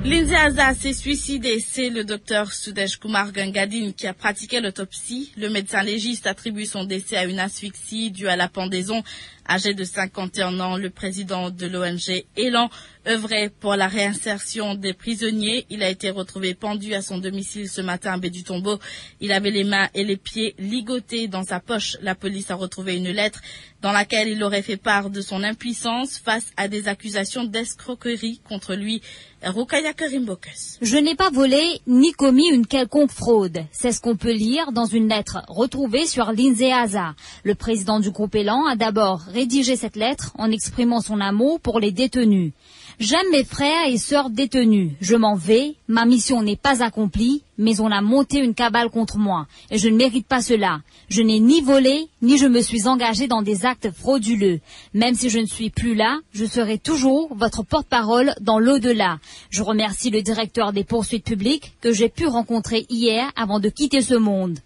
Lindsay Aza s'est suicidé. C'est le docteur Sudesh Kumar Gangadine qui a pratiqué l'autopsie. Le médecin légiste attribue son décès à une asphyxie due à la pendaison. Âgé de 51 ans, le président de l'ONG Élan œuvrait pour la réinsertion des prisonniers. Il a été retrouvé pendu à son domicile ce matin à Baie-du-Tombeau. Il avait les mains et les pieds ligotés dans sa poche. La police a retrouvé une lettre dans laquelle il aurait fait part de son impuissance face à des accusations d'escroquerie contre lui. Rukaya Kerimbokus. Je n'ai pas volé ni commis une quelconque fraude. C'est ce qu'on peut lire dans une lettre retrouvée sur Lindsay Aza. Le président du groupe Élan a d'abord rédigé cette lettre en exprimant son amour pour les détenus. J'aime mes frères et sœurs détenus. Je m'en vais. Ma mission n'est pas accomplie, mais on a monté une cabale contre moi. Et je ne mérite pas cela. Je n'ai ni volé, ni je me suis engagé dans des actes frauduleux. Même si je ne suis plus là, je serai toujours votre porte-parole dans l'au-delà. Je remercie le directeur des poursuites publiques que j'ai pu rencontrer hier avant de quitter ce monde.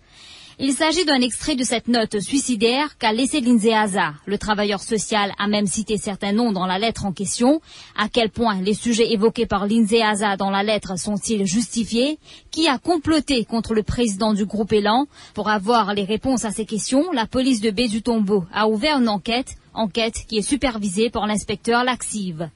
Il s'agit d'un extrait de cette note suicidaire qu'a laissé Lindsay Aza. Le travailleur social a même cité certains noms dans la lettre en question. À quel point les sujets évoqués par Lindsay Aza dans la lettre sont-ils justifiés? Qui a comploté contre le président du groupe Élan? Pour avoir les réponses à ces questions, la police de Baie-du-Tombeau a ouvert une enquête qui est supervisée par l'inspecteur Laxive.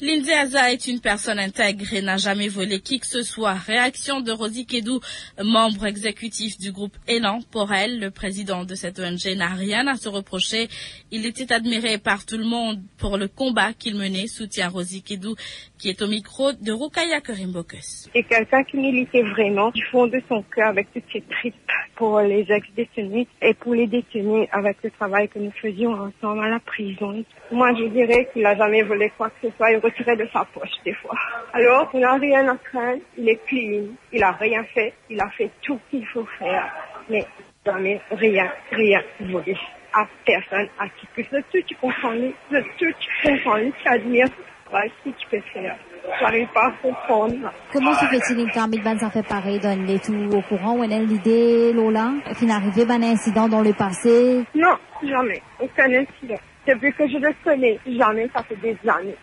Lindsay Aza est une personne intègre et n'a jamais volé qui que ce soit. Réaction de Rosie Kedou, membre exécutif du groupe Élan. Pour elle, le président de cette ONG n'a rien à se reprocher. Il était admiré par tout le monde pour le combat qu'il menait, soutient Rosie Kedou, qui est au micro de Rukaya Kerimbokus. C'est quelqu'un qui militait vraiment du fond de son cœur avec toutes ses tripes pour les ex-détenus et pour les détenus avec le travail que nous faisions ensemble à la prison. Moi, je dirais qu'il n'a jamais volé quoi que ce soit. Il retirait de sa poche des fois. Alors, il n'a rien à craindre. Il est clean. Il n'a rien fait. Il a fait tout ce qu'il faut faire. Mais jamais rien volé. À personne, à qui que ce soit. Tu comprends lui. Tu admires ce que tu peux faire. J'arrive pas à comprendre. Comment se fait-il que Kamil Ban ça fait pareil dans les tout au courant ou est l'idée Lola qu'il arrivé un incident dans le passé? Non, jamais. Aucun incident. Depuis que je le connais, jamais, ça fait des années.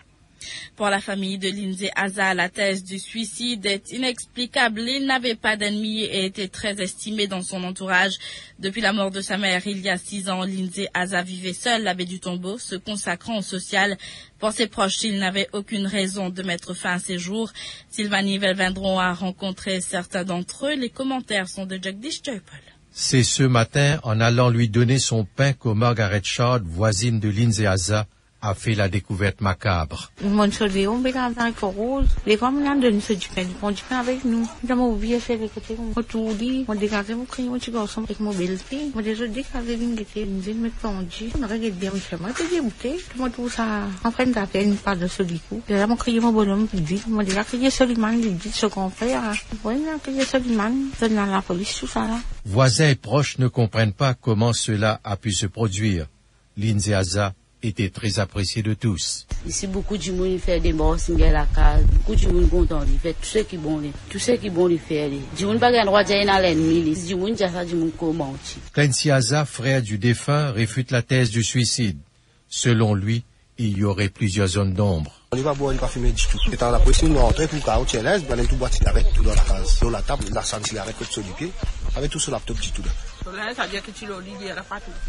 Pour la famille de Lindsay Aza, la thèse du suicide est inexplicable. Il n'avait pas d'ennemis et était très estimé dans son entourage. Depuis la mort de sa mère il y a 6 ans, Lindsay Aza vivait seul à Baie-du-Tombeau, se consacrant au social. Pour ses proches, il n'avait aucune raison de mettre fin à ses jours. Sylvanie Velvendron a rencontré certains d'entre eux. Les commentaires sont de Jagdish Joypal. C'est ce matin, en allant lui donner son pain qu'au Margaret Shaw, voisine de Lindsay Aza, a fait la découverte macabre. Mon chaudier, on met dans un rose. Les femmes n'ont donné ce du pain. Ils font du pain avec nous. J'ai mon vieux fait avec côté. Mon tout dit. Mon dégagé, mon crayon, mon chigon, avec mon belle-fille. Mon déjà dégagé, une guettée. Une zine, me pendu. On regarde bien, mon chemin. T'es dégoûté. Moi, tout ça. En train d'appeler une part de ce coup. Déjà, mon crayon, mon bonhomme, il dit. Moi, déjà, crié Soliman, il dit ce qu'on fait. Oui, mais crié Soliman. Donne dans la police, tout ça, là. Voisins et proches ne comprennent pas comment cela a pu se produire. Lindsay Aza était très apprécié de tous. Ici, beaucoup de monde fait des morts, à la case. Beaucoup de monde content, il fait tout ce qui est bon, il fait. Du monde pas droit d'aller dans l'ennemi, du monde ça, du monde comment. Clancy Aza, frère du défunt, réfute la thèse du suicide. Selon lui, il y aurait plusieurs zones d'ombre. On ne va pas boire, on ne va pas fumer du tout. Étant la police, nous rentrons pour qu'à haute l'aise, on a tout boîte de cigarette tout dans la case. Sur la table, la salle de cigarette sur du pied, avec tout sur la laptop tout là.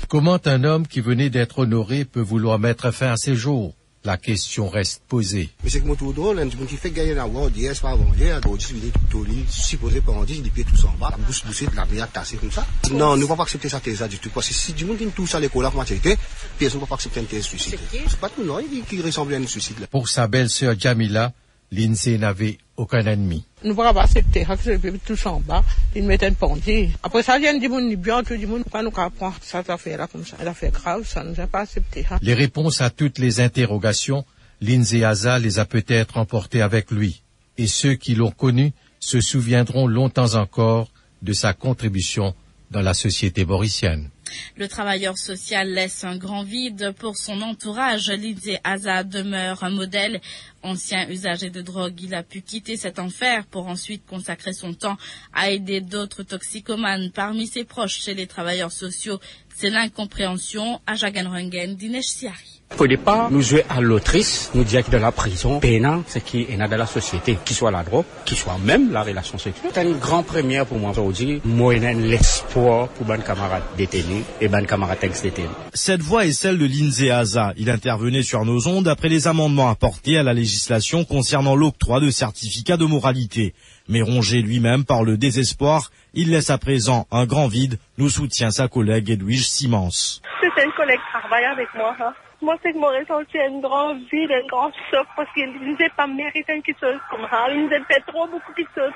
Comment un homme qui venait d'être honoré peut vouloir mettre fin à ses jours? La question reste posée. Mais c'est que moi tout drôle, un qui fait gagner la voix, dit est-ce pas avant hier, il est tout lit, supposé par on dit, il pieds tout en bas, la bouche boussée, la bière tassée comme ça. Non, nous ne pouvons pas accepter ça thèse du tout, parce que si du monde dit tout ça l'école, la maturité, personne ne va pas accepter une thèse suicide. C'est pas tout non, il dit qu'il ressemble à un suicide. Pour sa belle-sœur Jamila, Lindsay n'avait aucun ennemi. Nous ne pouvons pas accepter que les bébés tous en bas, ils mettent un pendu. Après ça, il y a du monde bien, tout le monde, pourquoi nous prendre cette affaire-là comme ça? Elle a fait grave, ça ne nous a pas accepté. Les réponses à toutes les interrogations, Lindsay Aza les a peut-être emportées avec lui. Et ceux qui l'ont connu se souviendront longtemps encore de sa contribution dans la société mauricienne. Le travailleur social laisse un grand vide pour son entourage. Lindsay Aza demeure un modèle. Ancien usager de drogue, il a pu quitter cet enfer pour ensuite consacrer son temps à aider d'autres toxicomanes. Parmi ses proches chez les travailleurs sociaux, c'est l'incompréhension. À Jaganrungen, Dinesh Siari. Au départ, nous jouons à l'autrice, nous disons que dans la prison, pénal, c'est qui est dans la société, qui soit la drogue, qui soit même la relation sexuelle. C'est une grande première pour moi aujourd'hui. Moi, j'ai l'espoir pour mes camarades détenus et mes camarades ex-détenus. Cette voix est celle de l'INSEASA. Il intervenait sur nos ondes après les amendements apportés à la législation concernant l'octroi de certificats de moralité. Mais rongé lui-même par le désespoir, il laisse à présent un grand vide, nous soutient sa collègue Edwige Simens. C'est une collègue qui travaille avec moi. Moi, c'est que mon ressenti un grand vide, un grand choc, parce qu'ils ne nous pas mérité quelque chose comme ça. Ils nous ont fait trop beaucoup de choses.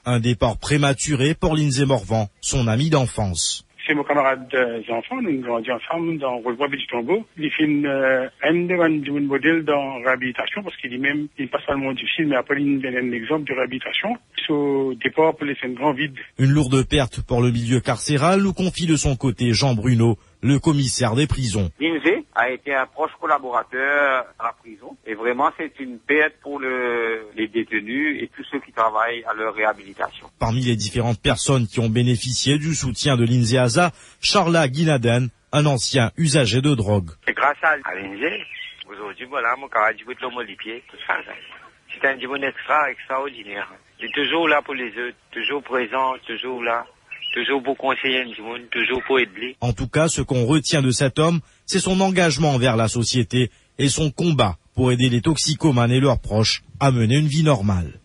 Un départ prématuré pour Lindsay Morvan, son ami d'enfance. C'est mon camarade d'enfant, nous grandissons ensemble dans le Bois du Tombeau. Il fait un modèle dans la réhabilitation parce qu'il dit même, il passe pas le monde difficile, mais après il donne un exemple de réhabilitation. Au départ, pour laisser un grand vide. Une lourde perte pour le milieu carcéral, nous confie de son côté Jean Bruno, le commissaire des prisons. Lindsay a été un proche collaborateur à la prison et vraiment c'est une perte pour les détenus et tous ceux qui travaillent à leur réhabilitation. Parmi les différentes personnes qui ont bénéficié du soutien de l'INSEASA, Charla Guinaden, un ancien usager de drogue. C'est grâce à Lindsay, aujourd'hui voilà, mon camarade de l'homme les pieds, tout ça. C'est un dimanche extraordinaire. Il est toujours là pour les autres, toujours présent, toujours là. Toujours pour conseiller du monde, toujours pour aider. En tout cas, ce qu'on retient de cet homme, c'est son engagement envers la société et son combat pour aider les toxicomanes et leurs proches à mener une vie normale.